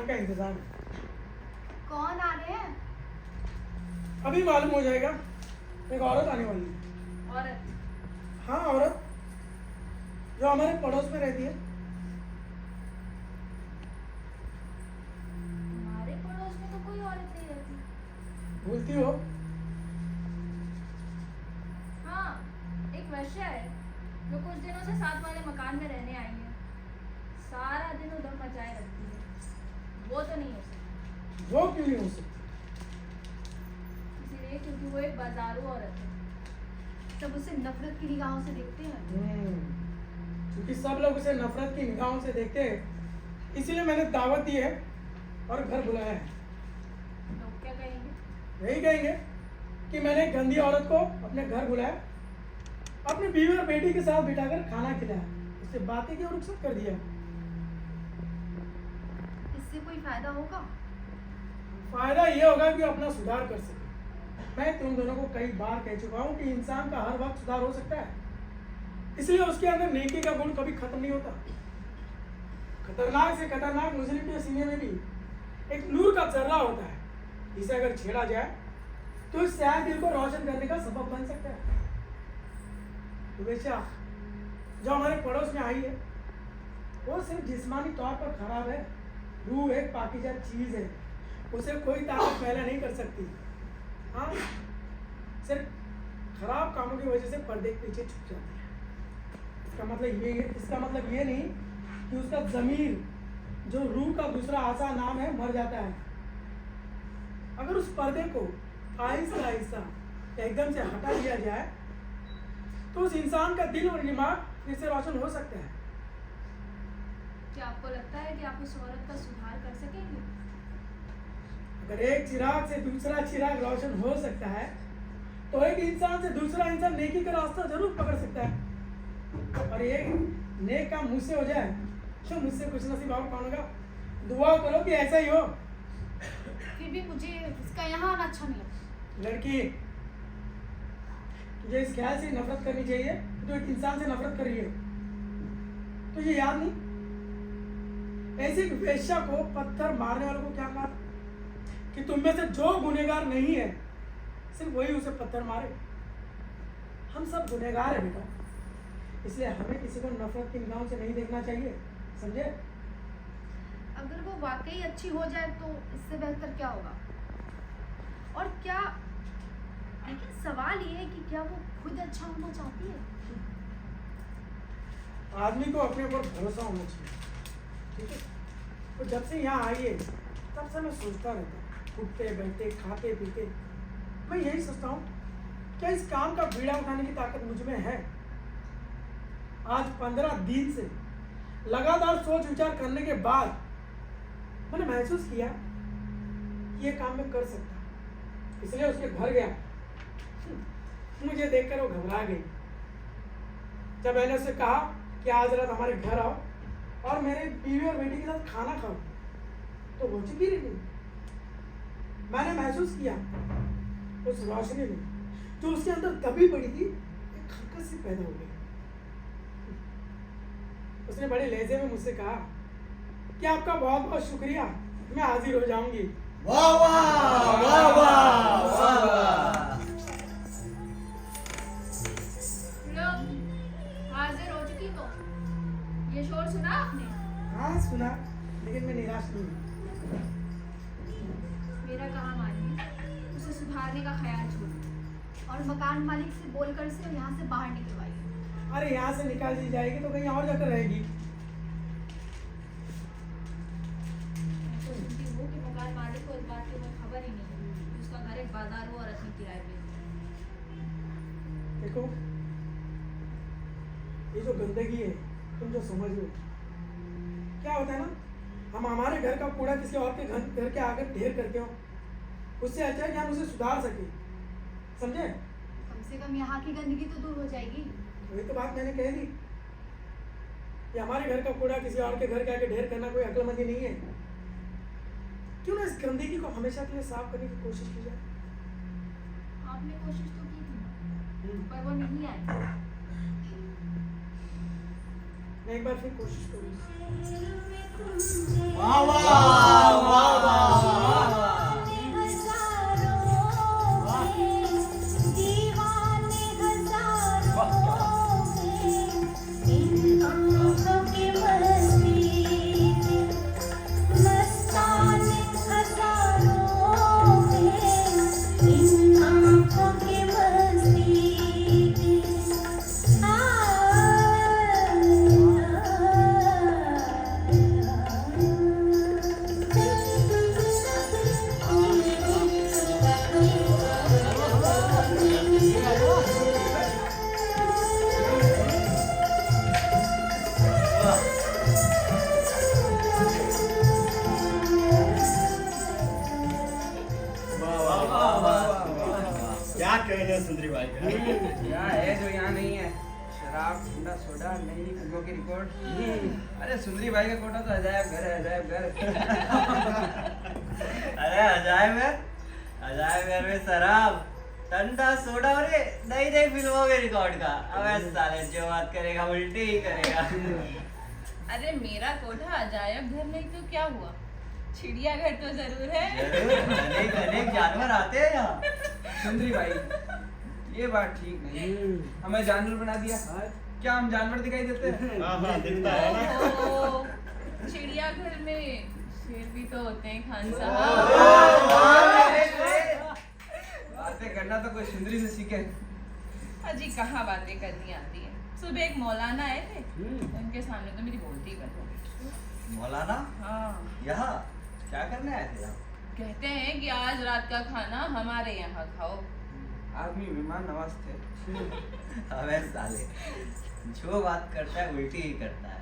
का इंतजार है। कौन आ रहे हैं? अभी मालूम हो जाएगा। एक औरत आने वाली है। औरत? हाँ, औरत जो हमारे पड़ोस में रहती है। हमारे पड़ोस में तो कोई औरत नहीं रहती। भूलती हो? हाँ, एक वैश्या है जो कुछ दिनों से साथ वाले मकान में रहने आई है। सारा दिन उधम मचाए रखती है। वो तो नहीं हो सकती। वो क्यों नहीं हो सकती? इसीलिए क्योंकि वो एक बाजारू औरत है। सब उसे नफरत की निगाहों से देखते हैं। क्योंकि सब लोग उसे नफरत की निगाहों से देखते हैं, इसीलिए मैंने दावत दी है और घर बुलाया है। लोग क्या कहेंगे? यही कहेंगे कि मैंने एक गंदी औरत को अपने घर बुलाया, अपनी बीवी और बेटी के साथ बिठाकर खाना खिलाया, उससे बातें की और रुखसत कर दिया। इससे कोई फायदा होगा? फायदा ये होगा कि वो अपना सुधार कर सके। मैं तुम दोनों को कई बार कह चुका हूँ कि इंसान का हर वक्त सुधार हो सकता है, इसलिए उसके अंदर नेकी का गुण कभी खत्म नहीं होता। खतरनाक से खतरनाक मुजरिम के सीने में भी एक नूर का जर्रा होता है, इसे अगर छेड़ा जाए तो इस स्याह दिल को रोशन करने का सबब बन सकता है। तो बेशा जो हमारे पड़ोस में आई है वो सिर्फ जिस्मानी तौर पर खराब है। रूह एक पाकीज़ा चीज है, उसे कोई ताकत पैदा नहीं कर सकती। हाँ, सिर्फ खराब कामों की वजह से पर्दे के पीछे छुप जाती है। इसका मतलब ये नहीं कि उसका ज़मीर जो रूह का दूसरा आसा नाम है मर जाता है। अगर उस पर्दे को आहिस्ता आहिस्ता एकदम से हटा दिया जाए तो उस इंसान का दिल और दिमाग फिर से रोशन हो सकता है। क्या आपको लगता है कि आप उस औरत का सुधार कर सकेंगे? अगर एक चिराग से दूसरा चिराग रोशन हो सकता है तो एक इंसान से दूसरा इंसान नेकी का रास्ता जरूर पकड़ सकता है। और ये नेक काम मुझसे हो जाए तो मुझसे कुछ नसीब और कौन होगा? दुआ करो कि ऐसा ही हो। फिर भी मुझे इसका यहाँ आना अच्छा नहीं लगता। लड़की, तुझे इस ख्याल से नफरत करनी चाहिए कि तू एक इंसान से नफरत कर रही है। तुझे याद नहीं ऐसे एक वेश्या को पत्थर मारने वालों को क्या कहा कि तुम में से जो गुनहगार नहीं है सिर्फ वही उसे पत्थर मारे। हम सब गुनहगार है बेटा, इसलिए हमें किसी को नफरत की निगाहों से नहीं देखना चाहिए, समझे? अगर वो वाकई अच्छी हो जाए तो इससे बेहतर क्या होगा? और क्या, लेकिन सवाल ये है कि क्या वो खुद अच्छा होना चाहती है? आदमी को अपने ऊपर भरोसा होना चाहिए, ठीक है? तो जब से यहाँ आई है तब से मैं सोचता रहता हूँ, उठते बैठते खाते पीते मैं यही सोचता हूँ क्या इस काम का बीड़ा उठाने की ताकत मुझ में है? आज 15 दिन से लगातार सोच विचार करने के बाद मैंने महसूस किया कि ये काम मैं कर सकता, इसलिए उसके घर गया। मुझे देखकर वो घबरा गई। जब मैंने उससे कहा कि आज रात हमारे घर आओ और मेरे बीवी और बेटी के साथ खाना खाओ तो वो चुप ही रह गई। मैंने महसूस किया उस रोशनी में जो उसके अंदर दबी पड़ी थी एक खटखट सी पैदा हो गई। उसने बड़े लहजे में मुझसे कहा कि आपका बहुत बहुत शुक्रिया, मैं हाजिर हो जाऊंगी। वाह वाह वाह वाह वाह वाह। लो, हाजिर हो चुकी हो। ये शोर सुना आपने? हाँ सुना, लेकिन मैं निराश नहीं हूँ। मेरा कहा मानिए, उसे सुधारने का ख्याल छोड़िए और मकान मालिक से बोलकर से यहाँ से बाहर निकलवाइए। अरे यहाँ से निकाल दी जाएगी तो कहीं और जाकर रहेगी। मैं तो सुनती हूँ कि मकान मालिक को इस बात की कोई खबर ही नहीं है कि उसका घर एक बाजारू और अपनी किराए पे है। देखो, ये जो गंदगी है तुम जो समझ लो, क्या होता है ना, हम हमारे घर का कूड़ा किसी और के घर के आगे ढेर करके हो, उससे अच्छा है कि हम उसे सुधार सके, समझे? कम से कम यहाँ की गंदगी तो दूर हो जाएगी। वही तो बात मैंने कह दी कि हमारे घर का कूड़ा किसी और के घर के आगे ढेर करना कोई अक्लमंदी नहीं है। क्यों ना इस गंदगी को हमेशा के लिए साफ करने की कोशिश की जाए? आपने कोशिश तो की थी पर वो नहीं आई। मैं एक बार फिर कोशिश करूंगा। वाह वाह वाह वाह वाह क्या कहने सुंदरी भाई का? क्या है जो यहाँ नहीं है? शराब, ठंडा सोडा, नई फिल्मों की रिकॉर्ड। अरे सुंदरी भाई का कोटा तो अजायब घर है, अजायब घर। अरे अजायब घर में शराब, ठंडा सोडा और ये नई नई फिल्मों के रिकॉर्ड का। अबे साले जो बात करेगा उल्टी ही करेगा। अरे मेरा कोठा अजायब घर नहीं तो क्या हुआ, चिड़ियाघर तो जरूर है। जरूर, अनेक अनेक जानवर आते हैं यहाँ। सुंदरी भाई, ये बात ठीक नहीं। हमें जानवर बना दिया। क्या हम जानवर दिखाई देते हैं? हाँ दिखता है ना। ओहो, चिड़ियाघर में शेर भी तो होते हैं खान साहब। बातें करना तो कोई सुंदरी से सीखे। अजी कहाँ बातें करनी आती है। सुबह एक मौलाना आए थे, उनके सामने तो मेरी बोलती बंद हो गई। मौलाना हाँ, यहाँ क्या करने आए थे? कहते हैं कि आज रात का खाना हमारे यहाँ खाओ। आदमी मेहमान नवाज थे। अबे साले जो बात करता है उल्टी ही करता है।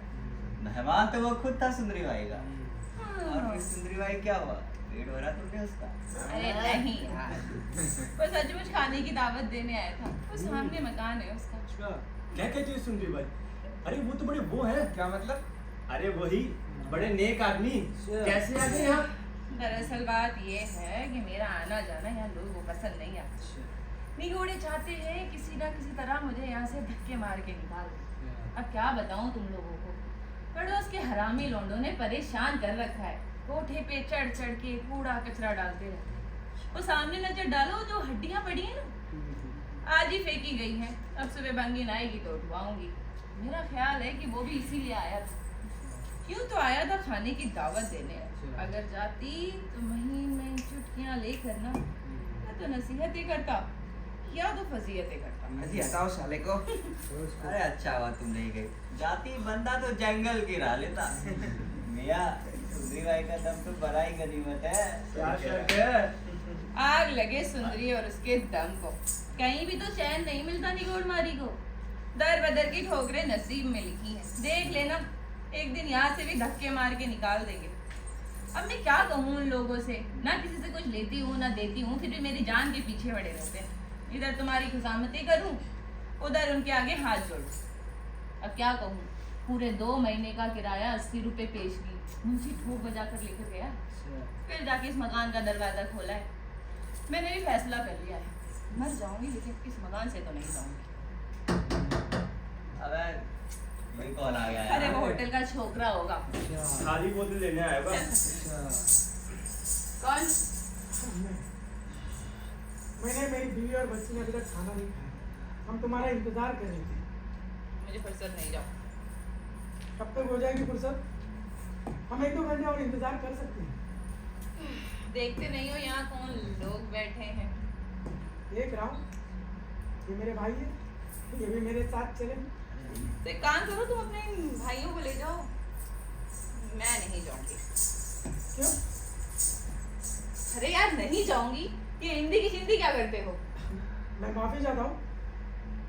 मेहमान तो वो खुद था सुंदरी भाई का। और फिर सुंदरी भाई क्या हुआ? पेट भरा तुमने उसका? अरे नहीं यार, वो सचमुच खाने की दावत देने आया था। वो सामने मकान है उसका। अच्छा क्या कहती है सुंदरी भाई? अरे वो तो बड़े वो है। क्या मतलब? अरे वही बड़े नेक आदमी कैसे आ गए यहाँ? दरअसल बात ये है कि मेरा आना जाना यहाँ लोगों को पसंद नहीं आता। निगोड़े चाहते हैं किसी ना किसी तरह मुझे यहाँ से धक्के मार के निकाल दो। अब क्या बताऊँ तुम लोगों को, पड़ोस के हरामी लोंडों ने परेशान कर रखा है। कोठे पे चढ़ चढ़ के कूड़ा कचरा डालते रहते हैं। वो सामने नजर डालो जो हड्डियाँ पड़ी हैं ना, आज ही फेंकी गई हैं। अब सुबह बंगिन आएगी तो उठवाऊंगी। मेरा ख्याल है कि वो भी इसीलिए आया था। क्यों तो आया था खाने की दावत देने। अगर जाती तो महीन में चुटकियाँ लेकर ना, या तो नसीहतें करता या तो फजीयतें करता। अजी हटाओ साले को। अरे अच्छा हुआ तुम नहीं गई। जाती बंदा तो जंगल गिरा लेता। मियाँ सुंदरी भाई का दम तो बड़ा ही गनीमत है। क्या शक है? आग लगे सुंदरी और उसके दम को, कहीं भी तो चैन नहीं मिलता निगोड़ मारी को। दर बदर की ठोकरें नसीब में लिखी हैं। देख लेना एक दिन यहाँ से भी धक्के मार के निकाल देंगे। अब मैं क्या कहूँ उन लोगों से, ना किसी से कुछ लेती हूँ ना देती हूँ, फिर भी मेरी जान के पीछे पड़े रहते हैं। इधर तुम्हारी खुशामती करूँ, उधर उनके आगे हाथ जोड़ूं। अब क्या कहूँ, पूरे 2 महीने का किराया 80 रुपए पेश की, मुंशी ठोक बजा कर लेकर गया। फिर जाके इस मकान का दरवाजा खोला है। मैंने भी फैसला कर लिया है, मर जाऊंगी लेकिन इस मकान से तो नहीं जाऊंगी। अबे ये कौन आ गया? अरे वो होटल का छोकरा होगा। खाली बोतल लेने आया बा। कौन? मैंने मेरी बीवी और बच्ची ने अभी तक खाना नहीं खाया। हम तुम्हारा इंतजार कर रहे थे। मुझे फुर्सत नहीं, जाओ। कब तक हो जाएगी फुर्सत? हम 1-2 घंटे और इंतजार कर सकते हैं। देखते नहीं हो यहाँ कौन लोग बैठे हैं। देख रहा हूँ, ये मेरे भाई है, ये भी मेरे साथ चले। तो एक काम करो, तुम अपने भाइयों को ले जाओ, मैं नहीं जाऊंगी। क्यों? अरे यार नहीं जाऊंगी, ये हिंदी की हिंदी क्या करते हो? मैं माफी चाहता हूँ,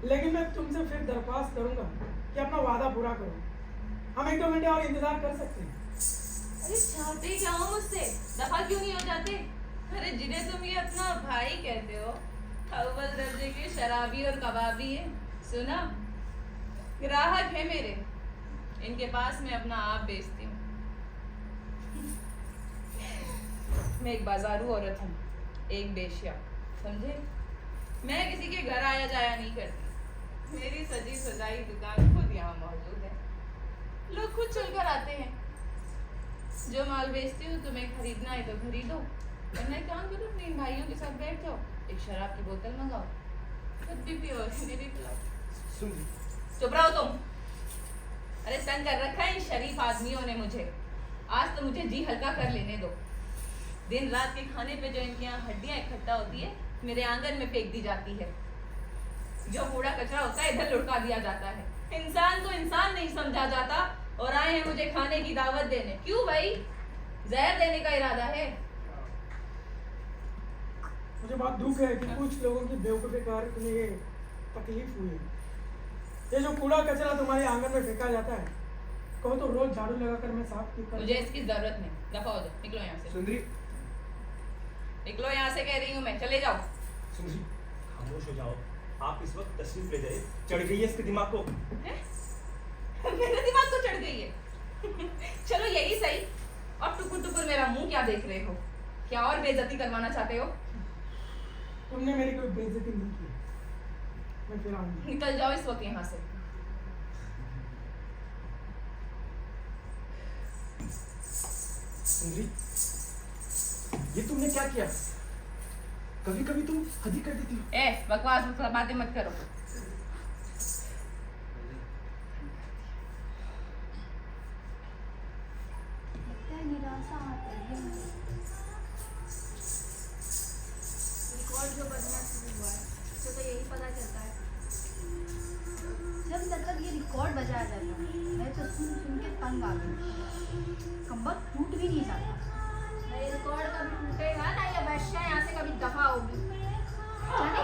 लेकिन मैं तुमसे फिर दरख्वास्त करूंगा कि अपना वादा पूरा करो। हम 1-2 घंटे और इंतजार कर सकते हैं। अरे चाहते क्या हो मुझसे? दफा क्यों नहीं हो जाते? अरे जिन्हें तुम ये अपना भाई कहते हो, अव्वल दर्जे के शराबी और कबाबी है। सुना, ग्राहक है मेरे, इनके पास मैं अपना आप बेचती हूँ। मैं एक बाजारू औरत हूँ, एक बेश्या, समझे? मैं किसी के घर आया जाया नहीं करती। मेरी सजी सजाई दुकान खुद यहाँ मौजूद है। लोग खुद चलकर आते हैं। जो माल बेचती हूँ तुम्हें खरीदना है तो खरीदो, वरना एक काम करो, अपने भाइयों के साथ बैठ जाओ, एक शराब की बोतल मंगाओ, खुद भी पियो और इन्हें भी पिलाओ। सुंदरी, चुप रहो तुम। अरे तंग कर रखा है इन शरीफ आदमियों ने मुझे। आज तो मुझे जी हल्का कर लेने दो। दिन रात के खाने पे जो इनके यहाँ हड्डियाँ इकट्ठा होती है, मेरे आंगन में फेंक दी जाती है। जो कूड़ा कचरा होता है इधर लुढ़का दिया जाता है। इंसान को इंसान नहीं समझा जाता और आए हैं मुझे खाने की दावत देने। क्यों भाई, जहर देने का इरादा है? मुझे बहुत दुख है कि कुछ लोगों की बेवकूफ़ी कारण तुम्हें ये तकलीफ हुई है। ये जो कूड़ा कचरा तुम्हारे आंगन में फेंका जाता है, कहो तो रोज झाड़ू लगाकर मैं साफ क्यों कर। मुझे इसकी जरूरत नहीं, दफा हो जाओ, निकलो यहाँ से। सुंदरी, निकलो यहाँ से कह रही हूँ मैं, चले जाओ। सुंदरी, खामोश हो जाओ। आप इस वक्त तशरीफ ले जाइए। चढ़ गई है इसके दिमाग को। मेरे दिमाग को चढ़ गई है। चलो यही सही। और टुकुर टुकुर मेरा मुंह क्या देख रहे हो? क्या और बेइज्जती करवाना चाहते हो? तुमने मेरी कोई बेइज्जती नहीं की। मैं फिर आऊंगी। निकल जाओ इस वक्त यहाँ से। सुंदरी, ये तुमने क्या किया? कभी कभी तुम हद ही कर देती हो। बकवास बातें मत करो। निराशा आती है। रिकॉर्ड जो बजना शुरू हुआ है, इससे तो यही पता चलता है। जब तक ये रिकॉर्ड बजाया जाता है, मैं तो सुन सुन के तंग आ गई। कम्बल टूट भी नहीं जाता। ये रिकॉर्ड कभी टूटेगा ना, ये वर्षा यहाँ से कभी दफा होगी। जाने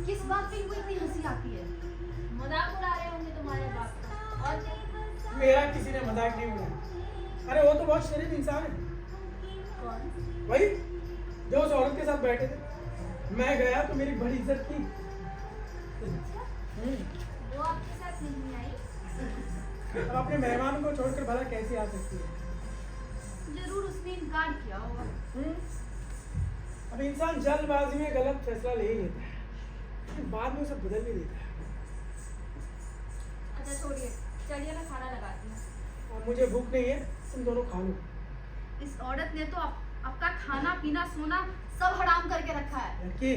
किस बात पे इनको इतनी हंसी आती है? मजाक उड़ा रहे होंगे तुम्हारे बाप का। और मेरा किसी ने मजाक नहीं उड़ाया। अरे वो तो बहुत शरीफ इंसान है। कौन? वही जो उस औरत के साथ बैठे थे। मैं गया तो मेरी बड़ी इज्जत की। वो आपके साथ नहीं आई? अब अपने मेहमान को छोड़कर भला कैसे आ सकती है? जरूर उसने इनकार किया होगा। अब इंसान जल्दबाजी में गलत फैसला ले ही लेता है, फिर बाद में उसे बदल भी देता है। अच्छा छोड़िए, चलिए मैं खाना लगाती हूँ। और मुझे भूख नहीं है, तुम दोनों खा लो। इस औरत ने तो आपका खाना पीना सोना सब हराम करके रखा है। लड़की,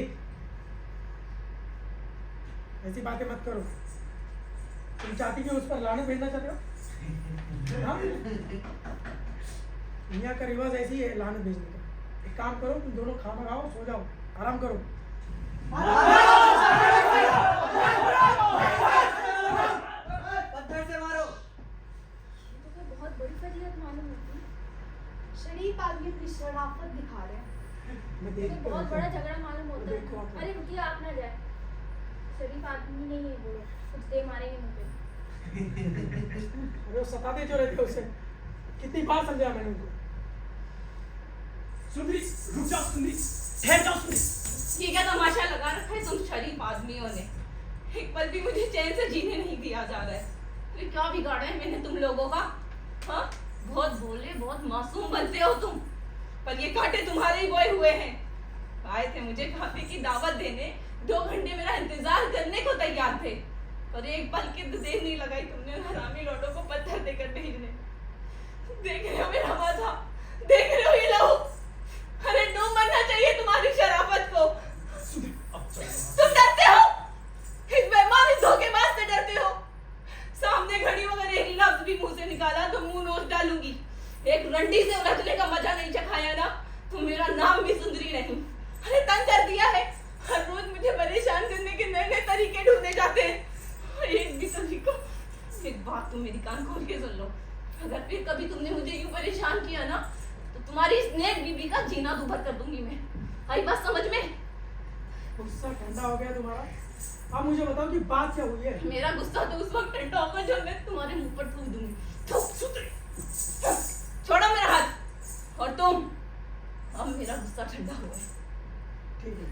ऐसी बातें मत करो। तुम चाहती कि उस पर लानत भेजना चाहते हो? हाँ? दुनिया का रिवाज ऐसी है लानत भेजने का। एक काम करो, तुम दोनों खाना खाओ, सो जाओ, आराम करो। पत्थर से मारो। तो क्या बहुत बड़ी फजीलत मालूम होती है। शरीफ आदमी अपनी शराफत दिखा रहे हैं। मैं तो देखता बहुत हूँ। बड़ा झगड़ा मालूम होता देखो है। आप। अरे रुकिए, आप ना जाए। शरीफ आदमी नहीं है वो, कुछ दे मारेंगे मुझे। अरे वो सताते जो रहते उसे, कितनी बार समझाया मैंने उनको। सुंदरी, रुक जाओ सुंदरी, ठहर जाओ सुंदरी। ये क्या तमाशा लगा रखा है तुम शरीफ आदमियों ने? एक पल भी मुझे चैन से जीने नहीं दिया जा रहा है। फिर क्या बिगाड़ा है मैंने तुम लोगों का? हाँ, बहुत भोले बहुत मासूम बनते हो तुम, पर ये कांटे तुम्हारे ही बोए हुए हैं। आए थे मुझे खाने की दावत देने, 2 घंटे मेरा इंतजार करने को तैयार थे, पर एक पल की देर नहीं लगाई तुमने हरामी लोटों को पत्थर देकर भेजने। देख रहे हो मेरा माथा, देख रहे हो ये लहू? अरे डूब मरना चाहिए तुम्हारी शराफत को। सुंदरी, अब चलो। तुम डरते हो, इस बेईमान इस धोखेबाज से डरते हो। सामने खड़ी हो, अगर एक लफ्ज भी मुंह से निकाला तो मुंह नोच डालूंगी। एक रंडी से उलझने का मजा नहीं चखाया ना, तो मेरा नाम भी सुंदरी नहीं। अरे तंग कर दिया है, हर रोज मुझे परेशान करने के नए नए तरीके ढूंढे जाते हैं। एक भी तरीका, एक बात तुम मेरी कान खोल के सुन लो, अगर फिर कभी तुमने मुझे यूं परेशान किया ना, तो तुम्हारी इस नेक बीबी का जीना दुभर कर दूंगी मैं। आई बात समझ में? गुस्सा ठंडा हो गया तुम्हारा? अब मुझे बताओ कि बात क्या हुई है? मेरा गुस्सा तो उस वक्त ठंडा होगा जब मैं तुम्हारे मुंह पर थूक दूंगी। छोड़ो मेरा हाथ। और तुम, अब मेरा गुस्सा ठंडा हुआ है। ठीक है,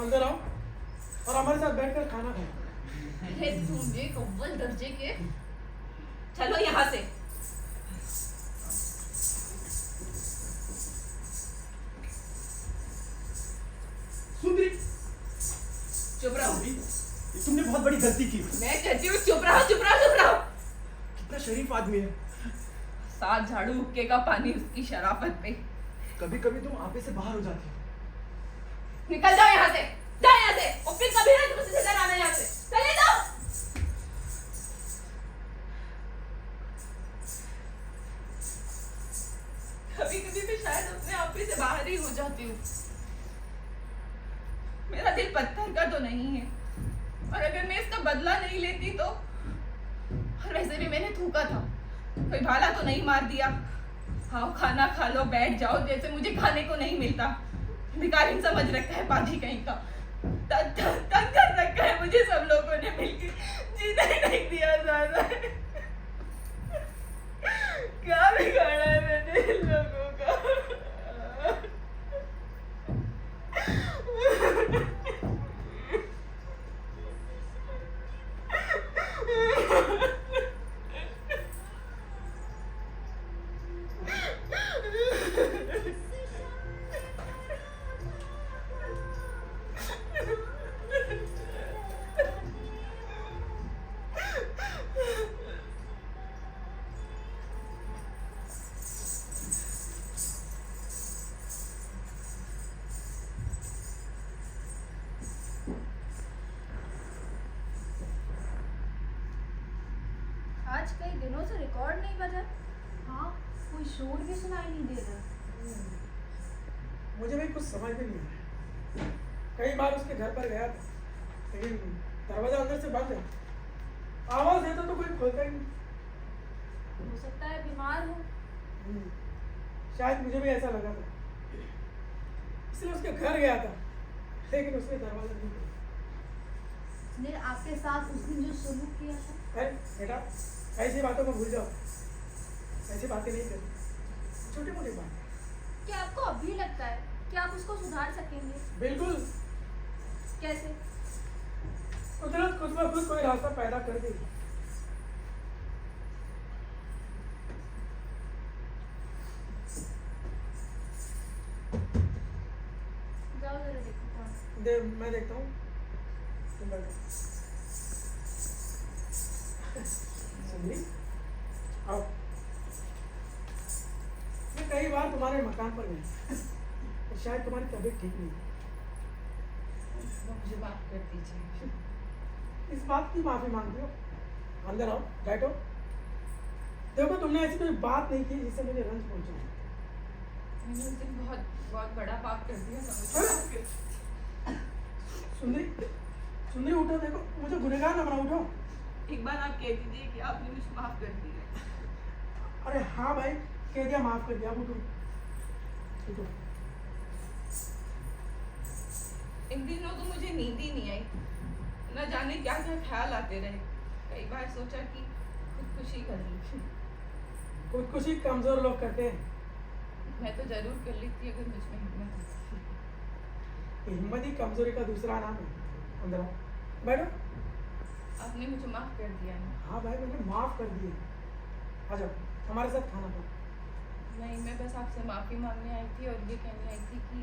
अंदर आओ और हमारे साथ बैठकर खाना खाओ। अरे तुम एक अव्वल दर्जे के, चलो यहाँ से। सुंदरी, चुप रहो। ये तुमने बहुत बड़ी गलती की। मैं कहती हूँ चुप रहो चुप रहो चुप रहो। कितना शरीफ आदमी है। 7 झाड़ू हुक्के का पानी उसकी शराफत पे। कभी कभी तुम आपे से बाहर हो जाती हो। निकल जाओ यहाँ से, जाओ यहाँ से, और फिर कभी ना तुमसे इधर आना यहाँ से, चले जाओ। कभी कभी मैं शायद अपने आप ही से बाहर ही हो जाती हूँ। मेरा दिल पत्थर का तो नहीं है, और अगर मैं इसका बदला नहीं लेती तो, और वैसे भी मैंने थूका था, कोई भाला तो नहीं मार दिया। आओ खाना खा लो, बैठ जाओ, जैसे मुझे खाने को नहीं मिलता। भिखारी समझ रखा है पाजी कहीं का, तंग कर रखा है मुझे सब लोगों ने मिलकर, जीने नहीं दिया ज्यादा। क्या बिगाड़ा है मैंने इन लोगों का। आज कई दिनों से रिकॉर्ड नहीं बजा। हाँ, कोई शोर भी सुनाई नहीं दे रहा। मुझे भी कुछ समझ में नहीं आ रहा। कई बार उसके घर पर गया था, लेकिन दरवाजा अंदर से बंद है। आवाज देता तो कोई खोलता ही नहीं। हो सकता है बीमार हो। शायद मुझे भी ऐसा लगा था, इसलिए उसके घर गया था, लेकिन उसने दरवाजा नहीं खोला। उसने आपके साथ उस दिन जो सलूक किया था। अरे बेटा, ऐसी बातों को भूल जाओ, ऐसी बातें नहीं करनी, छोटी मोटी बात। क्या आपको अभी लगता है कि आप उसको सुधार सकेंगे? बिल्कुल, कैसे? कुदरत खुद ब खुद कोई रास्ता पैदा कर देगी। जाओ जरा देखो कौन। मैं देखता हूँ, तुम बैठो। सुंदरी, आओ। मैं कई बार तुम्हारे मकान पर गया, और शायद तुम्हारी तबीयत ठीक नहीं है। मुझे माफ कर दीजिए। इस बात की माफी मांगती हो? अंदर आओ, बैठो। देखो, तुमने ऐसी कोई बात नहीं की जिससे मुझे रंज पहुंचा। मैंने उस दिन बहुत बहुत बड़ा पाप कर दिया था, मुझे माफ कर। सुंदरी, सुंदरी उठो, देखो मुझे गुनहगार न बना, उठो। एक बार आप कह दीजिए कि आपने मुझे माफ कर दिया। अरे हाँ भाई, कह दिया, माफ कर दिया, अब उठो, उठो। इन दिनों तो मुझे नींद ही नहीं आई, न जाने क्या क्या ख्याल आते रहे। कई बार सोचा कि खुदकुशी कर लूं। खुदकुशी कमजोर लोग करते हैं। मैं तो जरूर कर लेती अगर मुझ में हिम्मत होती। हिम्मत ही कमजोरी का दूसरा नाम है। अंदर आओ, बैठो। आपने मुझे माफ कर दिया ना? हाँ भाई, मैंने माफ कर दिए। आ जाओ, हमारे साथ खाना खाओ। नहीं, मैं बस आपसे माफी मांगने आई थी और ये कहने आई थी कि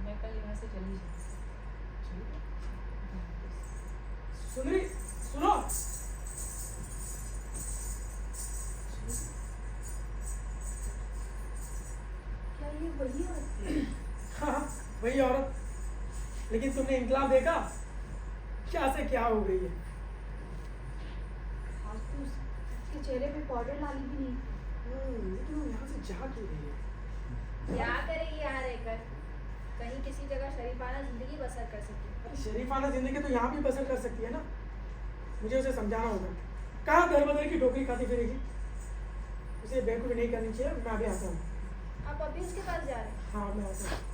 मैं कल यहाँ से चली जाऊँ। सुंदरी, सुनो। क्या ये वही औरत है? हाँ, वही औरत। लेकिन तुमने इंकलाब देखा, क्या से क्या हो गई है। आज तो उसके चेहरे पे पाउडर डाली भी नहीं थी। लेकिन वो यहाँ से जा क्यों रही है? क्या करेगी यहाँ रहकर? कहीं किसी जगह शरीफाना जिंदगी बसर कर सके। अरे शरीफाना जिंदगी तो यहाँ भी बसर कर सकती है ना। मुझे उसे समझाना होगा। कहाँ दर बदर की टोकरी खाती फिरेगी? उसे बेवकूफ़ी नहीं करनी चाहिए। मैं अभी आता हूँ। आप अभी उसके पास जा रहे हैं? हाँ, मैं आता हूँ।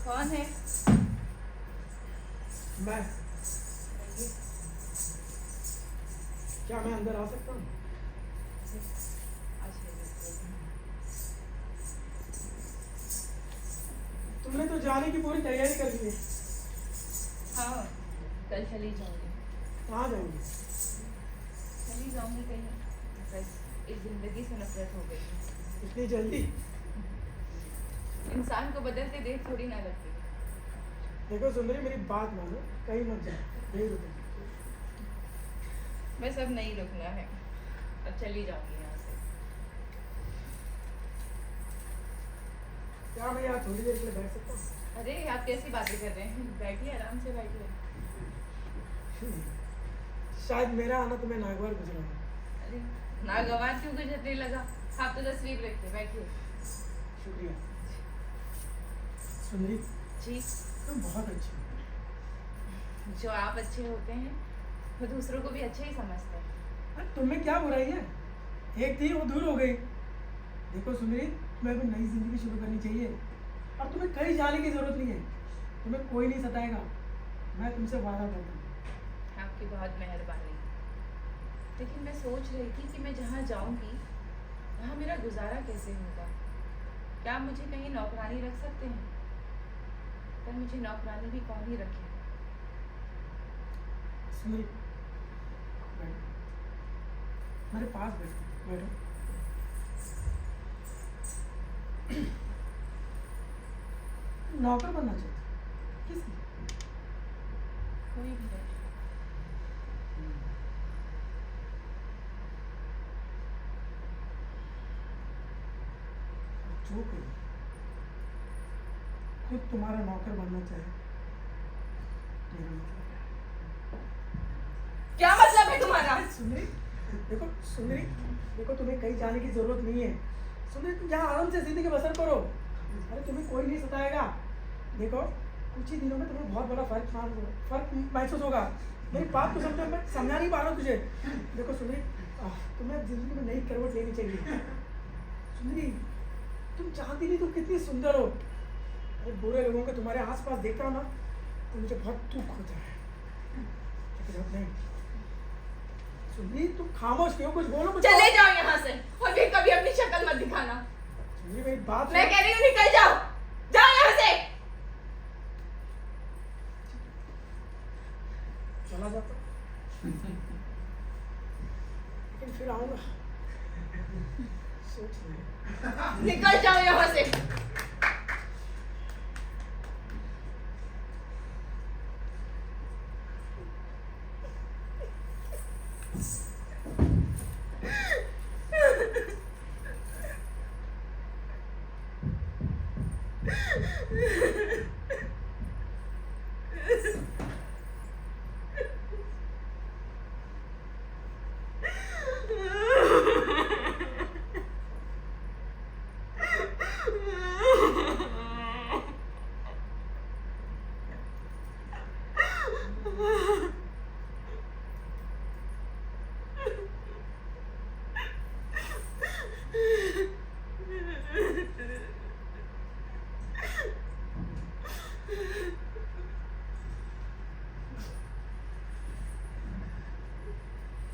कौन है? मैं। क्या मैं अंदर आ सकता हूँ? तुमने तो जाने की पूरी तैयारी कर ली है। हाँ, कल चली जाऊंगी। कहाँ जाओगे? चली जाऊंगी कहीं बस इस जिंदगी से नफरत हो गई है। इतनी जल्दी? इंसान को बदलते देर थोड़ी ना लगती। देखो सुंदरी, मेरी बात मानो, कहीं मत जाओ, यही रुको। बस अब नहीं रुकना है, अब चली जाऊंगी यहाँ से। क्या मैं यहाँ थोड़ी देर के लिए बैठ सकता हूँ? अरे आप कैसी बातें कर रहे हैं, बैठिए आराम से बैठिए। शायद मेरा आना तुम्हें नागवार गुजरा हो। अरे नागवार क्यों गुजरने लगा, आप तो तस्वीर रखते, बैठिए। शुक्रिया। सुंदरी, जी, तुम बहुत अच्छी हो। जो आप अच्छे होते हैं वो दूसरों को भी अच्छे ही समझते हैं। अरे तुम्हें क्या बुराई है? एक थी वो दूर हो गई। देखो सुंदरी, तुम्हें अभी नई जिंदगी शुरू करनी चाहिए और तुम्हें कहीं जाने की जरूरत नहीं है। तुम्हें कोई नहीं सताएगा, मैं तुमसे वादा करता हूँ। आपकी बहुत मेहरबानी। लेकिन मैं सोच रही थी कि मैं जहाँ जाऊँगी वहाँ मेरा गुजारा कैसे होगा। क्या आप मुझे कहीं नौकरानी रख सकते हैं? पर मुझे नौकरानी भी कौन ही रखे। सुंदरी, बैठो, मेरे पास बैठो, बैठो। नौकर बनना चाहती? किसकी? कोई भी रहे। जो कोई खुद तुम्हारा नौकर बनना चाहे, मेरा मतलब है। क्या मतलब है तुम्हारा? सुंदरी, देखो सुंदरी, देखो तुम्हें कहीं जाने की जरूरत नहीं है। सुंदरी, तुम यहाँ आराम से जिंदगी बसर करो। अरे तुम्हें कोई नहीं सताएगा। देखो कुछ ही दिनों में तुम्हें बहुत बड़ा फर्क महसूस होगा। मेरी बात को समझो, मैं समझा नहीं पा रहा हूँ तुझे। देखो सुंदरी, तुम्हें जिंदगी में नई करवट लेनी चाहिए। सुंदरी, तुम जानती नहीं तुम कितनी सुंदर हो। अरे बुरे लोगों को तुम्हारे आसपास देखता हूँ ना तो मुझे बहुत दुख होता है। लेकिन अब नहीं। सुंदरी, तुम खामोश क्यों? कुछ बोलो, कुछ चले जाओ यहाँ से और फिर कभी अपनी शक्ल मत दिखाना। सुंदरी, मेरी बात मैं कह रही हूँ निकल जाओ, जाओ यहाँ से। चला जाता लेकिन फिर आऊंगा। सोच रही। निकल जाओ यहाँ से।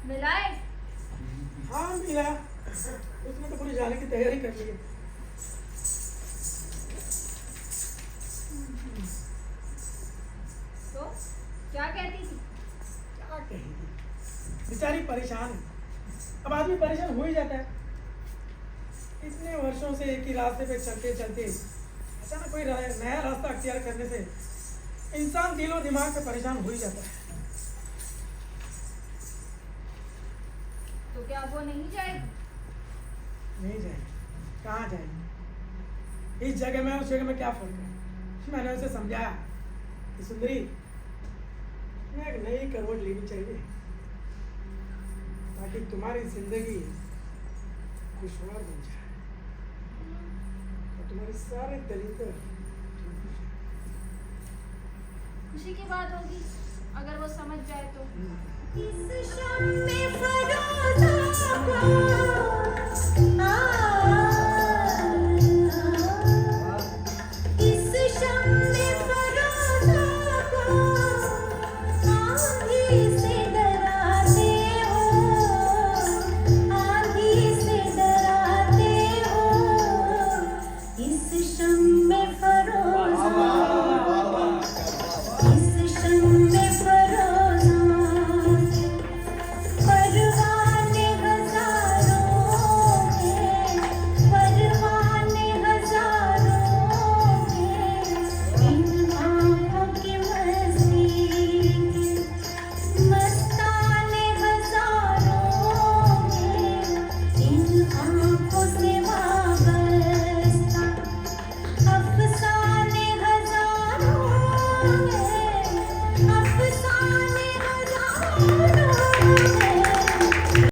मिलाए? हाँ मिला, उसने तो पूरी जाने की तैयारी कर ली है। तो क्या कहती थी? क्या कहेगी, बेचारी परेशान है। अब आदमी परेशान हो ही जाता है। इतने वर्षों से एक ही रास्ते पे चलते चलते अचानक कोई नया रास्ता अख्तियार करने से इंसान दिलो दिमाग से परेशान हो ही जाता है। तो क्या वो नहीं जाएगी? नहीं जाएगी, कहाँ जाएगी? इस जगह में उस जगह में क्या फर्क है? मैंने उसे समझाया कि सुंदरी, तुम्हें एक नई करवट लेनी चाहिए ताकि तुम्हारी जिंदगी खुशहाल बन जाए और तुम्हारे सारे दरिद्र खुशी की बात होगी अगर वो समझ जाए तो। इस शाम में फरोजा को